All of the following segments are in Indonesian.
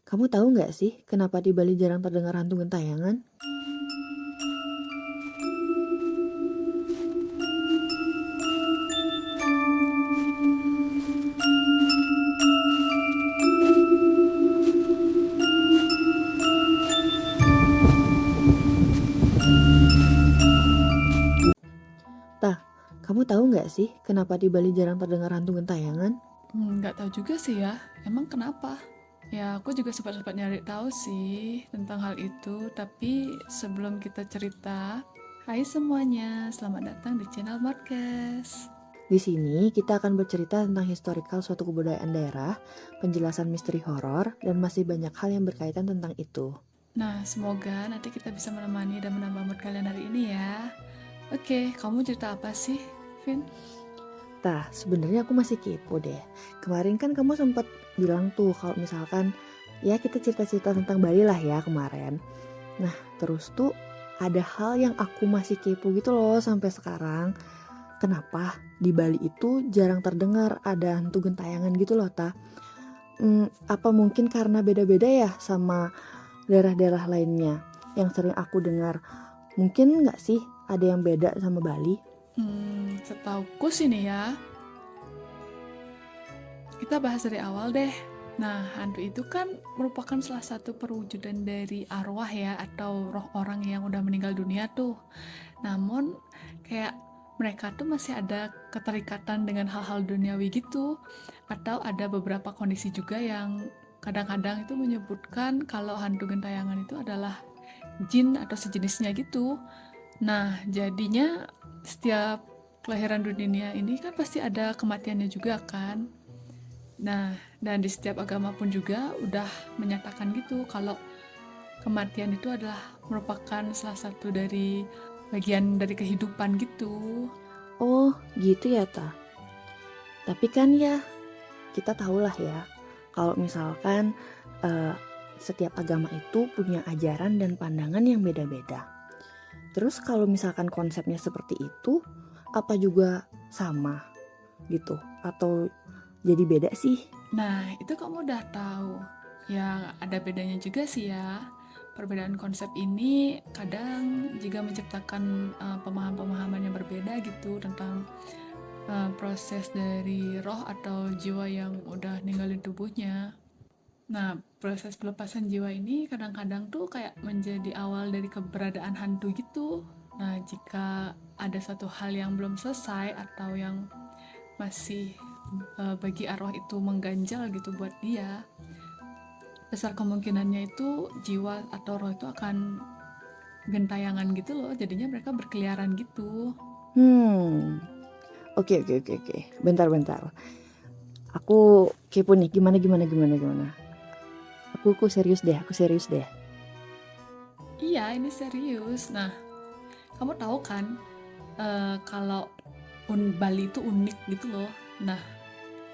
Kamu tahu nggak sih kenapa di Bali jarang terdengar hantu gentayangan? Tah, kamu tahu nggak sih kenapa di Bali jarang terdengar hantu gentayangan? Nggak tahu juga sih ya, emang kenapa? Ya, aku juga sempat-sempat nyari tahu sih tentang hal itu, tapi sebelum kita cerita, hai semuanya, selamat datang di channel Modcast. Di sini kita akan bercerita tentang historical suatu kebudayaan daerah, penjelasan misteri horor, dan masih banyak hal yang berkaitan tentang itu. Nah, semoga nanti kita bisa menemani dan menambah mood kalian hari ini ya. Oke, kamu cerita apa sih, Vin? Tah, sebenarnya aku masih kepo deh. Kemarin kan kamu sempat bilang tuh kalau misalkan ya kita cerita-cerita tentang Bali lah ya kemarin. Nah, terus tuh ada hal yang aku masih kepo gitu loh sampai sekarang. Kenapa di Bali itu jarang terdengar ada hantu gentayangan gitu loh, Ta? Apa mungkin karena beda-beda ya sama daerah-daerah lainnya yang sering aku dengar? Mungkin nggak sih ada yang beda sama Bali? Setauku sih nih ya, kita bahas dari awal deh. Nah, hantu itu kan merupakan salah satu perwujudan dari arwah ya, atau roh orang yang udah meninggal dunia tuh. Namun, kayak mereka tuh masih ada keterikatan dengan hal-hal duniawi gitu. Atau ada beberapa kondisi juga yang kadang-kadang itu menyebutkan kalau hantu gentayangan itu adalah jin atau sejenisnya gitu. Nah, jadinya setiap kelahiran dunia ini kan pasti ada kematiannya juga kan. Nah, dan di setiap agama pun juga udah menyatakan gitu kalau kematian itu adalah merupakan salah satu dari bagian dari kehidupan gitu. Oh, gitu ya, Ta. Tapi kan ya kita tahulah ya kalau misalkan eh, setiap agama itu punya ajaran dan pandangan yang beda-beda. Terus kalau misalkan konsepnya seperti itu, apa juga sama gitu? Atau jadi beda sih? Nah, itu kamu udah tahu. Ya, ada bedanya juga sih ya. Perbedaan konsep ini kadang juga menciptakan pemahaman-pemahaman yang berbeda gitu tentang proses dari roh atau jiwa yang udah ninggalin tubuhnya. Nah, proses pelepasan jiwa ini kadang-kadang tuh kayak menjadi awal dari keberadaan hantu gitu. Nah, jika ada satu hal yang belum selesai atau yang masih bagi arwah itu mengganjal gitu buat dia, besar kemungkinannya itu jiwa atau roh itu akan gentayangan gitu loh. Jadinya mereka berkeliaran gitu. Hmm, oke. Bentar. Aku kepo nih, gimana? Aku serius deh. Iya, ini serius. Nah, kamu tahu kan kalau Bali itu unik gitu loh. Nah,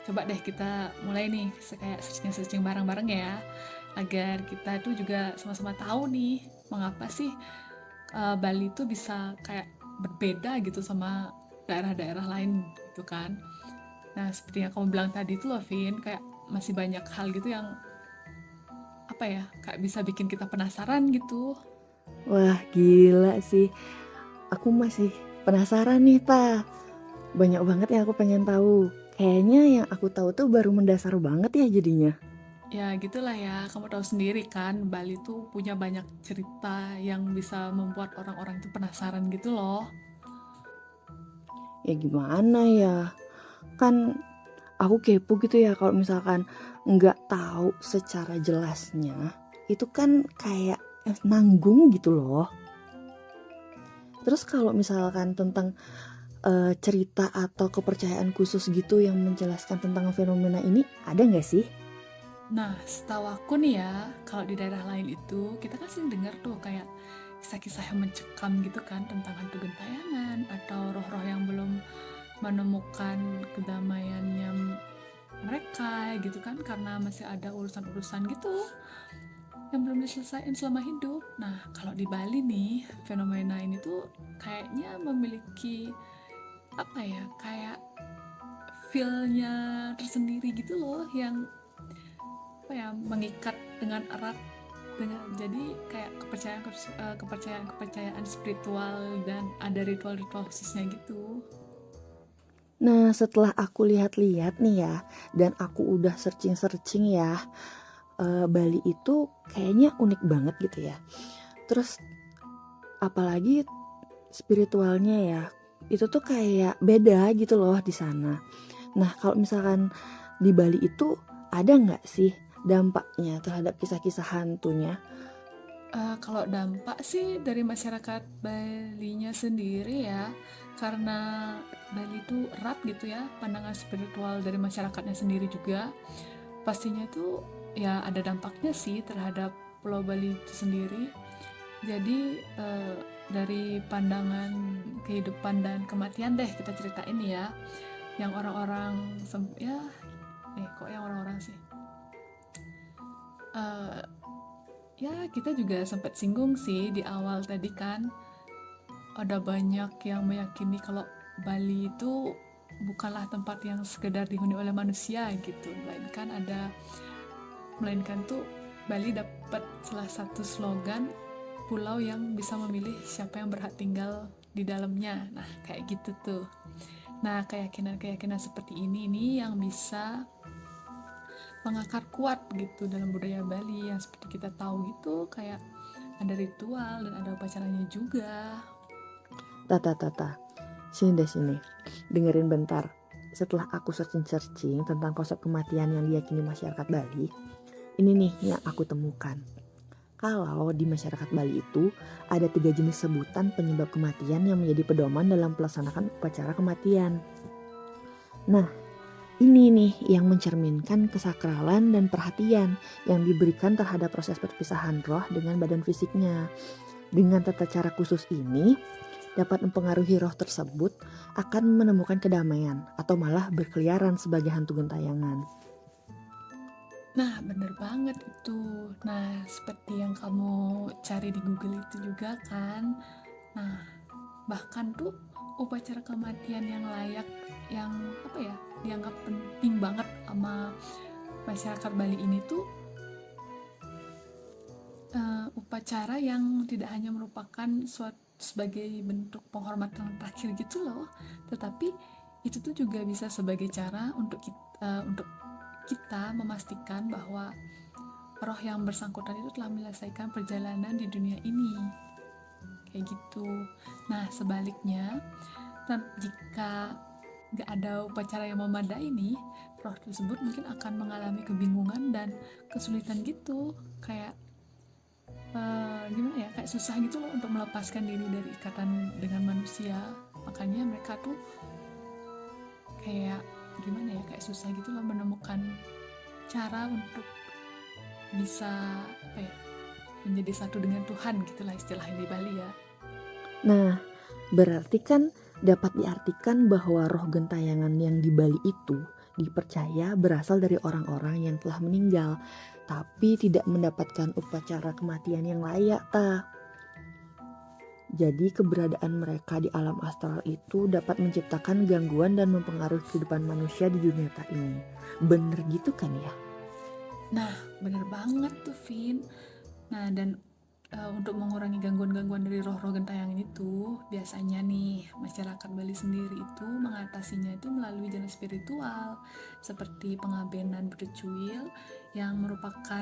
coba deh kita mulai nih kayak searching bareng-bareng ya, agar kita tuh juga sama-sama tahu nih mengapa sih Bali itu bisa kayak berbeda gitu sama daerah-daerah lain gitu kan. Nah, seperti yang kamu bilang tadi tuh loh Vin, kayak masih banyak hal gitu yang apa ya, kayak bisa bikin kita penasaran gitu. Wah, gila sih. Aku masih penasaran nih, Ta. Banyak banget yang aku pengen tahu. Kayaknya yang aku tahu tuh baru mendasar banget ya jadinya. Ya gitulah ya, kamu tahu sendiri kan, Bali tuh punya banyak cerita yang bisa membuat orang-orang itu penasaran gitu loh. Ya gimana ya? Kan aku kepo gitu ya kalau misalkan nggak tahu secara jelasnya. Itu kan kayak nanggung gitu loh. Terus kalau misalkan tentang cerita atau kepercayaan khusus gitu yang menjelaskan tentang fenomena ini ada nggak sih? Nah, setahu aku nih ya, kalau di daerah lain itu, kita kan sering dengar tuh kayak kisah-kisah yang mencekam gitu kan tentang hantu gentayangan atau roh-roh yang belum menemukan kedamaiannya mereka gitu kan karena masih ada urusan-urusan gitu yang belum diselesaikan selama hidup. Nah, kalau di Bali nih, fenomena ini tuh kayaknya memiliki apa ya, kayak feel-nya tersendiri gitu loh yang apa mengikat dengan erat dengan jadi kayak kepercayaan spiritual dan ada ritual-ritual khususnya gitu. Nah, setelah aku lihat-lihat nih ya, dan aku udah searching-searching ya, Bali itu kayaknya unik banget gitu ya. Terus apalagi spiritualnya ya, itu tuh kayak beda gitu loh di sana. Nah, kalau misalkan di Bali itu ada nggak sih dampaknya terhadap kisah-kisah hantunya? Kalau dampak sih dari masyarakat Balinya sendiri ya, karena Bali itu erat gitu ya, pandangan spiritual dari masyarakatnya sendiri juga. Pastinya tuh ya ada dampaknya sih terhadap Pulau Bali itu sendiri. Jadi dari pandangan kehidupan dan kematian deh kita ceritain ya, yang orang-orang ya, kok yang orang-orang sih? Eh, Ya, kita juga sempat singgung sih di awal tadi kan, ada banyak yang meyakini kalau Bali itu bukanlah tempat yang sekedar dihuni oleh manusia gitu, melainkan tuh Bali dapat salah satu slogan pulau yang bisa memilih siapa yang berhak tinggal di dalamnya. Nah, kayak gitu tuh. Nah, keyakinan-keyakinan seperti ini nih yang bisa mengakar kuat gitu dalam budaya Bali yang seperti kita tahu gitu, kayak ada ritual dan ada upacaranya juga. Tata, sini deh sini, dengerin bentar. Setelah aku searching-searching tentang konsep kematian yang diyakini masyarakat Bali, ini nih yang aku temukan. Kalau di masyarakat Bali itu ada 3 jenis sebutan penyebab kematian yang menjadi pedoman dalam pelaksanaan upacara kematian. Nah, ini nih yang mencerminkan kesakralan dan perhatian yang diberikan terhadap proses perpisahan roh dengan badan fisiknya. Dengan tata cara khusus ini dapat mempengaruhi roh tersebut akan menemukan kedamaian atau malah berkeliaran sebagai hantu gentayangan. Nah, bener banget itu. Nah, seperti yang kamu cari di Google itu juga kan. Nah, bahkan tuh upacara kematian yang layak, yang dianggap penting banget sama masyarakat Bali ini tuh upacara yang tidak hanya merupakan suatu sebagai bentuk penghormatan terakhir gitu loh, tetapi itu tuh juga bisa sebagai cara untuk kita memastikan bahwa roh yang bersangkutan itu telah menyelesaikan perjalanan di dunia ini, kayak gitu. Nah, sebaliknya, jika nggak ada upacara yang memadai nih, roh tersebut mungkin akan mengalami kebingungan dan kesulitan gitu, kayak gimana ya, kayak susah gitu loh untuk melepaskan diri dari ikatan dengan manusia. Makanya mereka tuh kayak gimana ya, kayak susah gitu loh menemukan cara untuk bisa menjadi satu dengan Tuhan gitulah istilahnya di Bali ya. Nah, berarti kan dapat diartikan bahwa roh gentayangan yang di Bali itu dipercaya berasal dari orang-orang yang telah meninggal, tapi tidak mendapatkan upacara kematian yang layak, ta. Jadi keberadaan mereka di alam astral itu dapat menciptakan gangguan dan mempengaruhi kehidupan manusia di dunia nyata ini. Bener gitu kan ya? Nah, bener banget tuh, Vin. Nah, dan untuk mengurangi gangguan-gangguan dari roh-roh gentayangan itu, biasanya nih masyarakat Bali sendiri itu mengatasinya itu melalui jalan spiritual seperti pengabenan bercuil yang merupakan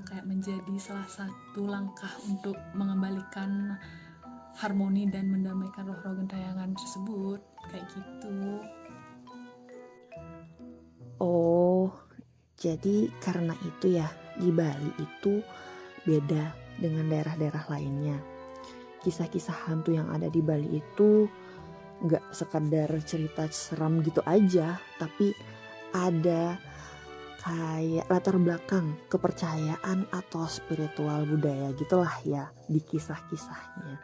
kayak menjadi salah satu langkah untuk mengembalikan harmoni dan mendamaikan roh-roh gentayangan tersebut, kayak gitu. Oh, jadi karena itu ya di Bali itu beda dengan daerah-daerah lainnya. Kisah-kisah hantu yang ada di Bali itu gak sekadar cerita seram gitu aja, tapi ada kayak latar belakang kepercayaan atau spiritual budaya gitulah ya di kisah-kisahnya.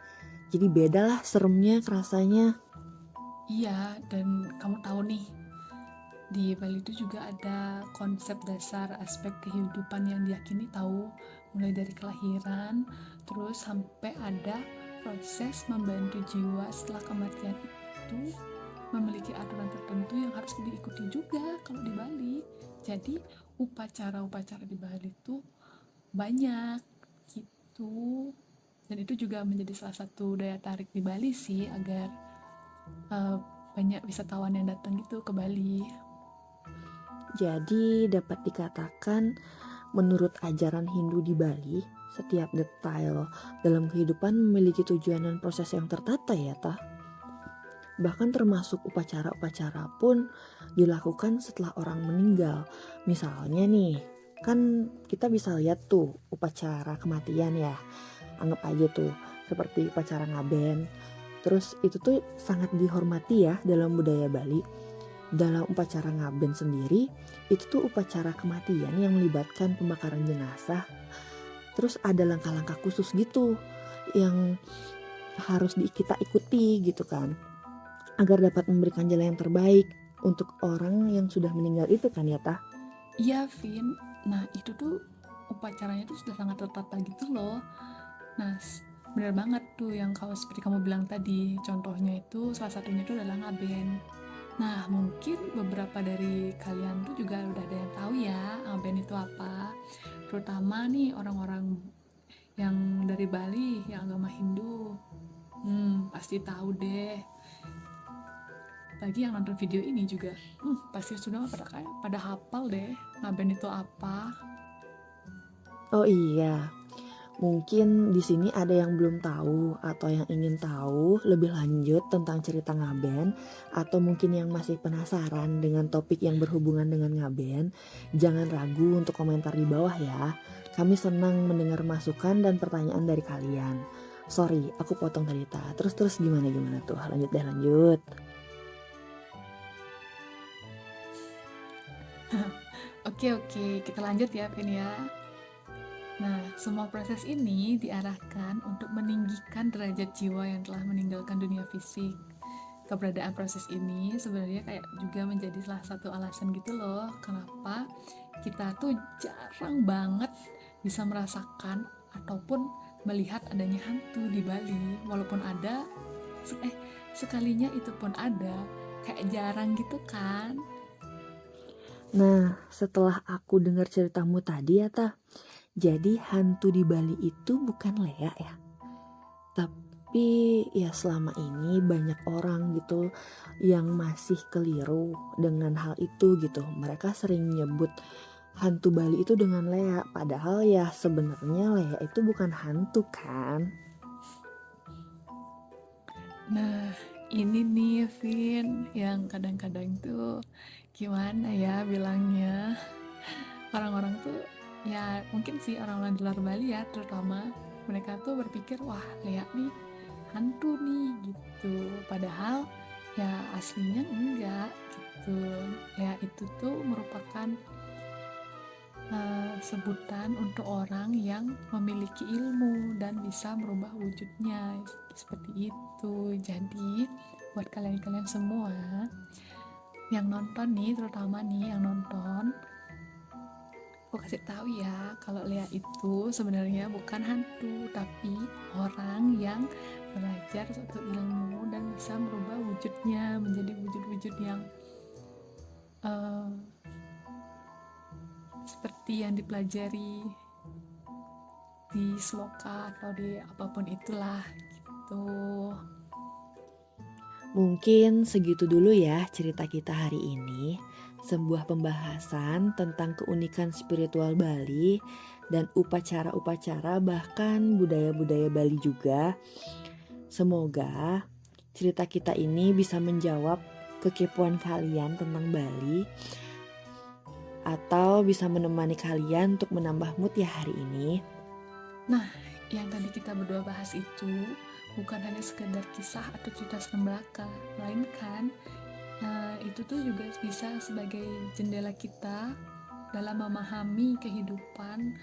Jadi beda lah seremnya rasanya. Iya, dan kamu tahu nih, di Bali itu juga ada konsep dasar aspek kehidupan yang diyakini tahu, mulai dari kelahiran terus sampai ada proses membantu jiwa setelah kematian itu memiliki aturan tertentu yang harus diikuti juga kalau di Bali. Jadi upacara-upacara di Bali tuh banyak gitu. Dan itu juga menjadi salah satu daya tarik di Bali sih, agar eh, banyak wisatawan yang datang gitu ke Bali. Jadi dapat dikatakan menurut ajaran Hindu di Bali, setiap detail dalam kehidupan memiliki tujuan dan proses yang tertata ya tah. Bahkan termasuk upacara-upacara pun dilakukan setelah orang meninggal. Misalnya nih, kan kita bisa lihat tuh upacara kematian ya. Anggap aja tuh seperti upacara ngaben. Terus itu tuh sangat dihormati ya dalam budaya Bali. Dalam upacara ngaben sendiri, itu tuh upacara kematian yang melibatkan pembakaran jenazah. Terus ada langkah-langkah khusus gitu yang harus kita ikuti gitu kan, agar dapat memberikan jalan yang terbaik untuk orang yang sudah meninggal itu kan ya tah. Iya, Vin. Nah, itu tuh upacaranya tuh sudah sangat tertata gitu loh. Nah, bener banget tuh yang kalau seperti kamu bilang tadi. Contohnya itu salah satunya itu adalah ngaben. Nah, mungkin beberapa dari kalian tuh juga udah ada yang tahu ya ngaben itu apa. Terutama nih orang-orang yang dari Bali, yang agama Hindu. Pasti tahu deh. Lagi yang nonton video ini juga, pasti sudah pada hafal deh ngaben itu apa. Oh iya, mungkin di sini ada yang belum tahu atau yang ingin tahu lebih lanjut tentang cerita ngaben, atau mungkin yang masih penasaran dengan topik yang berhubungan dengan ngaben. Jangan ragu untuk komentar di bawah ya. Kami senang mendengar masukan dan pertanyaan dari kalian. Sorry, aku potong tadi ta. Terus gimana tuh? Lanjut deh lanjut. Oke, kita lanjut ya, Vin ya. Nah, semua proses ini diarahkan untuk meninggikan derajat jiwa yang telah meninggalkan dunia fisik. Keberadaan proses ini sebenarnya kayak juga menjadi salah satu alasan gitu loh, kenapa kita tuh jarang banget bisa merasakan ataupun melihat adanya hantu di Bali. Walaupun ada, sekalinya itu pun ada, kayak jarang gitu kan. Nah, setelah aku dengar ceritamu tadi ya tah, jadi hantu di Bali itu bukan Lea ya. Tapi ya selama ini banyak orang gitu yang masih keliru dengan hal itu gitu. Mereka sering nyebut hantu Bali itu dengan Lea, padahal ya sebenarnya Lea itu bukan hantu kan. Nah, ini nih Vin, yang kadang-kadang tuh gimana ya bilangnya, orang-orang tuh ya mungkin sih orang-orang di luar Bali ya terutama, mereka tuh berpikir wah Lea nih hantu nih gitu, padahal ya aslinya enggak gitu. Lea itu tuh merupakan sebutan untuk orang yang memiliki ilmu dan bisa merubah wujudnya seperti itu. Jadi buat kalian-kalian semua yang nonton nih, terutama nih yang nonton, aku kasih tahu ya kalau Lea itu sebenarnya bukan hantu, tapi orang yang belajar suatu ilmu dan bisa merubah wujudnya menjadi wujud-wujud yang uh, seperti yang dipelajari di sloka atau di apapun itulah gitu. Mungkin segitu dulu ya cerita kita hari ini. Sebuah pembahasan tentang keunikan spiritual Bali dan upacara-upacara bahkan budaya-budaya Bali juga. Semoga cerita kita ini bisa menjawab kekepoan kalian tentang Bali atau bisa menemani kalian untuk menambah mood ya hari ini. Nah, yang tadi kita berdua bahas itu bukan hanya sekedar kisah atau cerita serem belaka, melainkan itu tuh juga bisa sebagai jendela kita dalam memahami kehidupan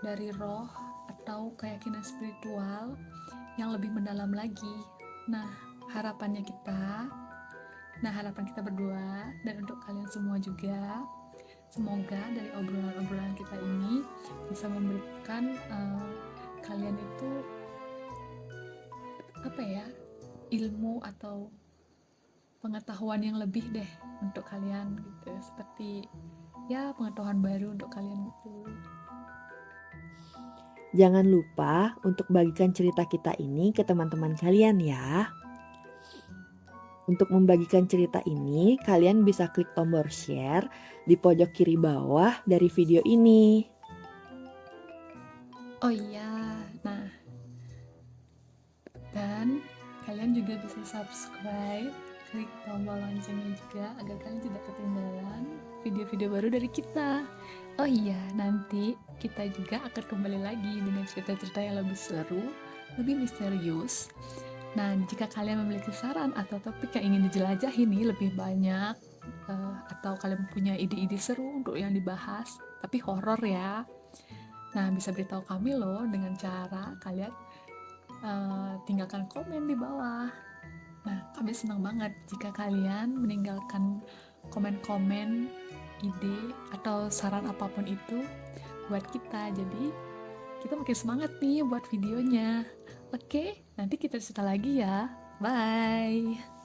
dari roh atau keyakinan spiritual yang lebih mendalam lagi. Nah, harapan kita berdua dan untuk kalian semua juga, semoga dari obrolan-obrolan kita ini bisa memberikan kalian itu ilmu atau pengetahuan yang lebih deh untuk kalian gitu, seperti ya pengetahuan baru untuk kalian gitu. Jangan lupa untuk bagikan cerita kita ini ke teman-teman kalian ya. Untuk membagikan cerita ini, kalian bisa klik tombol share di pojok kiri bawah dari video ini. Oh iya, nah dan kalian juga bisa subscribe, klik tombol loncengnya juga agar kalian tidak ketinggalan video-video baru dari kita. Oh iya, nanti kita juga akan kembali lagi dengan cerita-cerita yang lebih seru, lebih misterius. Nah, jika kalian memiliki saran atau topik yang ingin dijelajahi nih lebih banyak, atau kalian punya ide-ide seru untuk yang dibahas, tapi horor ya. Nah, bisa beritahu kami loh dengan cara kalian tinggalkan komen di bawah. Nah, kami senang banget jika kalian meninggalkan komen-komen, ide, atau saran apapun itu buat kita. Jadi, kita makin semangat nih buat videonya. Oke, nanti kita cerita lagi ya. Bye!